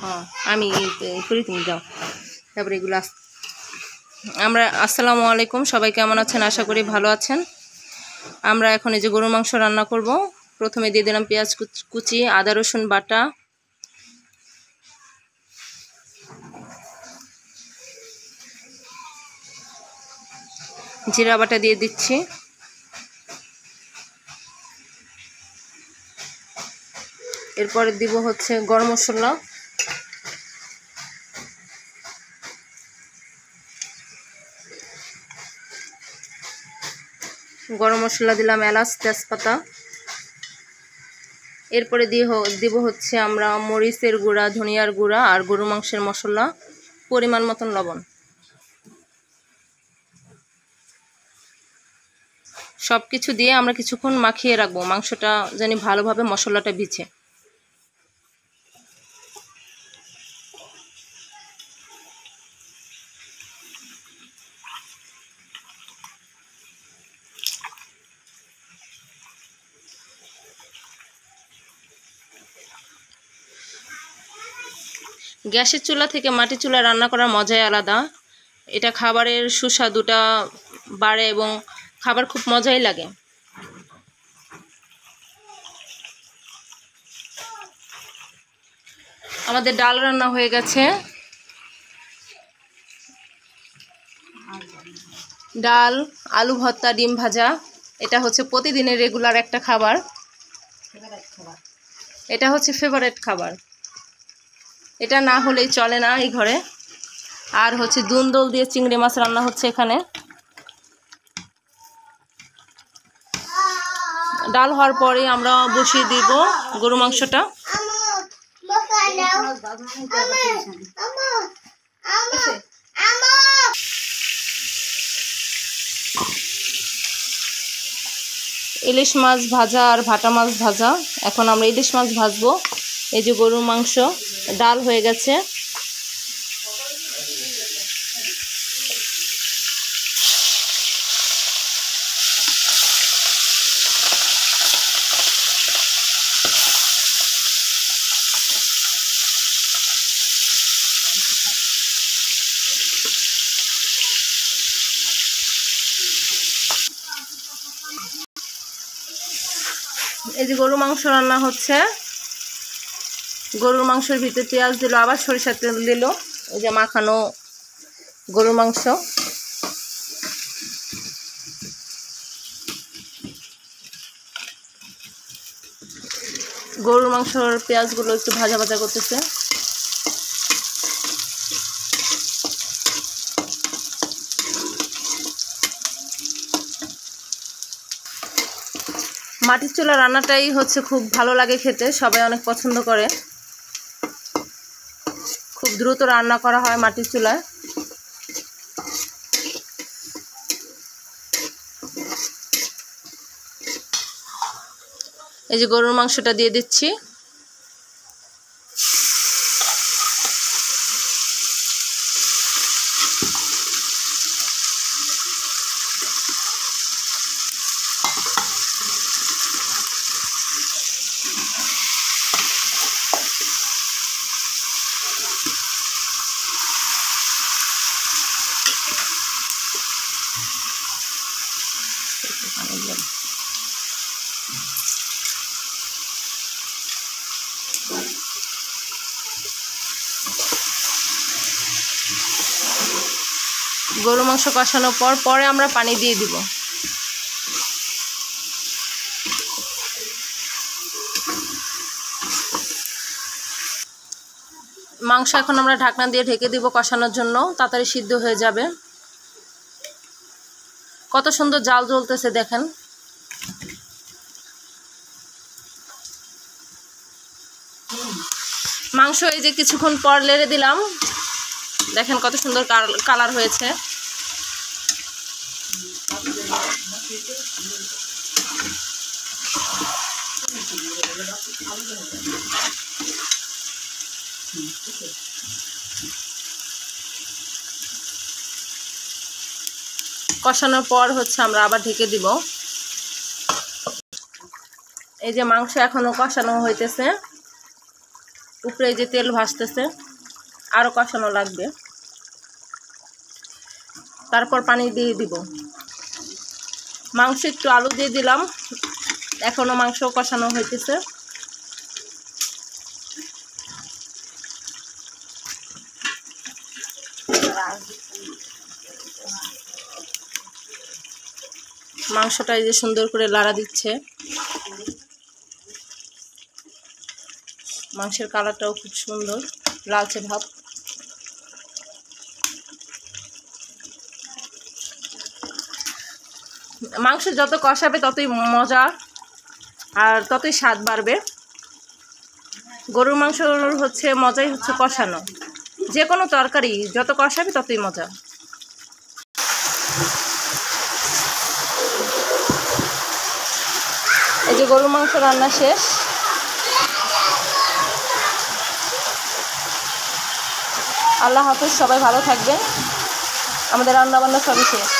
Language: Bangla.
হ্যাঁ আমি করি, তুমি যাও। তারপরে এগুলো আমরা আসসালামু আলাইকুম, সবাই কেমন আছেন? আশা করি ভালো আছেন। আমরা এখন এই যে গরুর মাংস রান্না করব। প্রথমে দিয়ে দিলাম পেঁয়াজ কুচি, আদা রসুন বাটা, জিরা বাটা দিয়ে দিচ্ছি, এরপরে দিব হচ্ছে গরম মশলা, গরম মশলা দিলাম, এলাচ তেজপাতা। এরপরে দিব হচ্ছে আমরা মরিচের গুঁড়া, ধনিয়ার গুঁড়া আর গরু মাংসের মশলা, পরিমাণ মতন লবণ। সব কিছু দিয়ে আমরা কিছুক্ষণ মাখিয়ে রাখবো, মাংসটা যেন ভালোভাবে মশলাটা ভিজে। গ্যাসের চুলা থেকে মাটির চুলা রান্না করার মজাই আলাদা। এটা খাবারের সুস্বাদুটা বাড়ে এবং খাবার খুব মজাই লাগে। আমাদের ডাল রান্না হয়ে গেছে। ডাল, আলু ভর্তা, ডিম ভাজা। এটা হচ্ছে প্রতিদিনের রেগুলার একটা খাবার। এটা হচ্ছে ফেভারিট খাবার, এটা না হলেই চলে না এই ঘরে। আর হচ্ছে দুন্দল দিয়ে চিংড়ি মাছ রান্না হচ্ছে এখানে। ডাল হওয়ার পরে আমরা বসিয়ে দিব গরু মাংসটা। ইলিশ মাছ ভাজা আর ভাটা মাছ ভাজা। এখন আমরা ইলিশ মাছ ভাজবো। এই যে গরুর মাংস, ডাল হয়ে গেছে। এই যে গরুর মাংস রান্না হচ্ছে। গরুর মাংসের ভিতরে পেঁয়াজ দিল, আবার সরিষার তেল দিল। ওই যে মাখানো গরুর মাংস। গরুর মাংসর পেঁয়াজগুলো একটু ভাজা ভাজা করতেছে। মাটির চুলা রান্নাটাই হচ্ছে খুব ভালো লাগে খেতে, সবাই অনেক পছন্দ করে। খুব দ্রুত রান্না করা হয় মাটির চুলায়। এই যে গরুর মাংসটা দিয়ে দিচ্ছি। গরু মাংস কষানোর পরে আমরা পানি দিয়ে দিব। মাংস এখন আমরা ঢাকনা দিয়ে ঢেকে দিব কষানোর জন্য, তাড়াতাড়ি সিদ্ধ হয়ে যাবে। কত সুন্দর জাল জ্বলতেছে দেখেন। মাংস এই যে কিছুক্ষণ পর লেড়ে দিলাম, দেখেন কত সুন্দর কালার হয়েছে। কষানোর পর হচ্ছে আমরা আবার ঢেকে দিব। এই যে মাংস এখনো কষানো হইতেছে। উপরে যে তেল ভাসতেছে, আরও কষানো লাগবে। তারপর পানি দিয়ে দিব। মাংস একটু আলু দিয়ে দিলাম, এখনও মাংস কষানো হইতেছে। মাংসটা এই যে সুন্দর করে লাড়া দিচ্ছে। মাংসের কালারটাও খুব সুন্দর, লালচে ভাব। মাংস যত কষাবে ততই মজা আর ততই স্বাদ বাড়বে। গরুর মাংস হচ্ছে মজাই হচ্ছে কষানো। যে কোনো তরকারি যত কষাবে ততই মজা। এই যে গরুর মাংস রান্না শেষ। আল্লাহ হাফেজ, সবাই ভালো থাকবেন। আমাদের রান্না বান্না সবই শেষ।